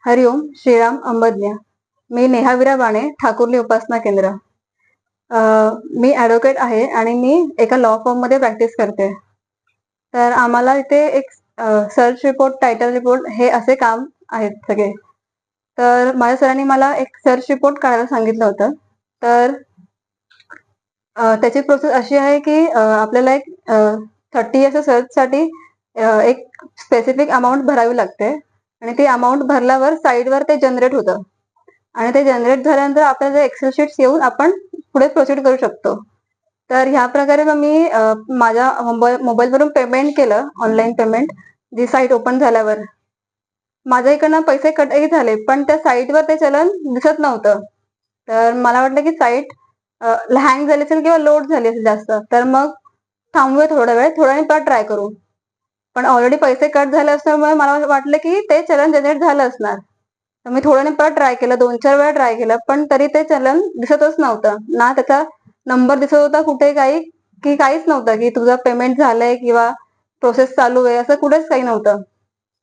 हरिओम श्रीराम अंबज्ञ. मी नेहाविरा बाणे, ठाकुर्ली उपासना केंद्र. मी ॲडव्होकेट आहे आणि मी एका लॉ फर्म मध्ये प्रॅक्टिस करते. तर आम्हाला इथे एक सर्च रिपोर्ट, टायटल रिपोर्ट हे असे काम आहेत सगळे. तर माझ्या सरांनी मला एक सर्च रिपोर्ट काढायला सांगितलं होतं. तर त्याची प्रोसेस अशी आहे की आपल्याला एक 30 असं सर्चसाठी एक स्पेसिफिक अमाऊंट भरावी लागते आणि ती अमाऊंट भरल्यावर साईडवर ते जनरेट होतं आणि ते जनरेट झाल्यानंतर आपल्याला एक्सेल शीट्स येऊन आपण पुढे प्रोसीड करू शकतो. तर ह्या प्रकारे मग मी माझ्या मोबाईलवरून पेमेंट केलं, ऑनलाईन पेमेंट. जी साईट ओपन झाल्यावर माझ्या इकडनं पैसे कटही झाले, पण त्या साईटवर ते चलन दिसत नव्हतं. तर मला वाटलं की साईट हँग झाली असेल किंवा लोड झाली असेल जास्त. तर मग थांबूया थोडा वेळ, थोड्या वेळ परत ट्राय करू. पण ऑलरेडी पैसे कट झाले असल्यामुळे मला वाटलं की ते चलन जनरेट झालं असणार. तर मी थोड्याने परत ट्राय केलं, 2-4 वेळा ट्राय केलं, पण तरी ते चलन दिसतच नव्हतं. ना त्याचा नंबर दिसत होता कुठे, काहीच नव्हतं की तुझं पेमेंट झालंय किंवा प्रोसेस चालू आहे, असं कुठेच काही नव्हतं.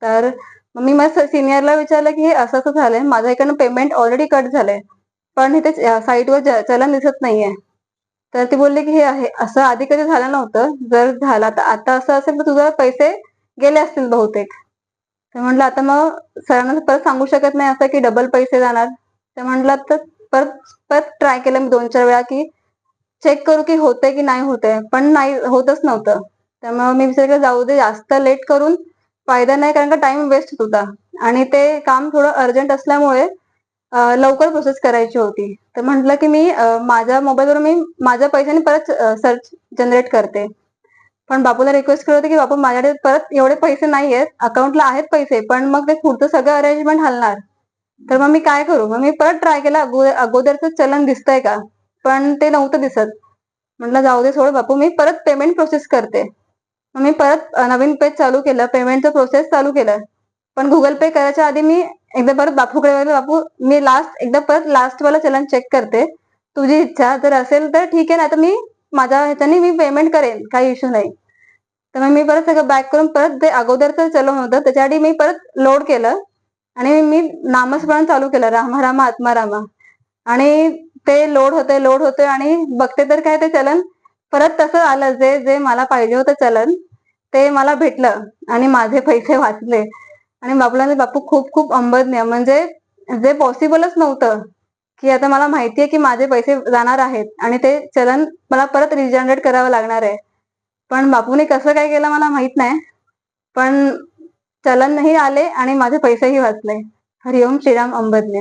तर मग मी माझ्या सिनियरला विचारलं की हे असं असं झालंय, माझ्या इकडनं पेमेंट ऑलरेडी कट झालंय, पण इथे साईटवर चलन दिसत नाहीये. तर ती बोलली की हे आहे असं आधी कधी झालं नव्हतं. जर झालं तर आता असं असेल तर तुझे पैसे गेले असतील बहुतेक. तर म्हटलं आता मग सरांना परत सांगू शकत नाही असं की डबल पैसे जाणार. तर म्हटलं तर परत परत ट्राय केलं मी 2-4 वेळा की चेक करू की होतंय की नाही होतंय, पण नाही होतच नव्हतं. त्यामुळे मी विचार केला जाऊ दे, जास्त लेट करून फायदा नाही, कारण का टाइम वेस्ट होत होता आणि ते काम थोडं अर्जंट असल्यामुळे लवकर प्रोसेस करायची होती. तर म्हटलं की मी माझ्या मोबाईलवर मी माझ्या पैशाने परत सर्च जनरेट करते. पण बापूला रिक्वेस्ट करत होते की बापू माझ्याकडे परत एवढे पैसे नाहीयेत, अकाउंटला आहेत पैसे, पण मग ते पुढचं सगळं अरेंजमेंट हलणार. तर मग मी काय करू? मग मी परत ट्राय केला, अगोदरचं चलन दिसतंय का? पण ते नव्हतं दिसत. म्हटलं जाऊ दे सोड बापू, मी परत पेमेंट प्रोसेस करते. मग मी परत नवीन पेज चालू केलं, पेमेंटचं प्रोसेस चालू केलं. पण गुगल पे करायच्या आधी मी एकदा परत बापूकडे गेले, बापू मी एकदा परत लास्टवाला चलन चेक करते. तुझी इच्छा जर असेल तर ठीक आहे, नाही तर मी माझ्या ह्याच्याने मी पेमेंट करेन, काही इश्यू नाही. तर मग मी परत सगळं बॅक करून परत ते अगोदरचं चलन होतं त्याच्यासाठी मी परत लोड केलं आणि मी नामस्मरण चालू केलं, रामा रामा आत्मा रामा. आणि ते लोड होतंय आणि बघते तर काय ते चलन परत तसं आलं, जे जे मला पाहिजे होतं चलन ते मला भेटलं आणि माझे पैसे वाचले. आणि बापूला बापू खूप खूप अंबज्ञ, म्हणजे जे पॉसिबलच नव्हतं की आता मला माहितीये की माझे पैसे जाणार आहेत आणि ते चलन मला परत रिजनरेट करावं लागणार आहे. पण बापूने कसं काय केलं मला माहित नाही, पण चलनही आले आणि माझे पैसेही वाचले. हरिओम श्रीराम अंबज्ञ.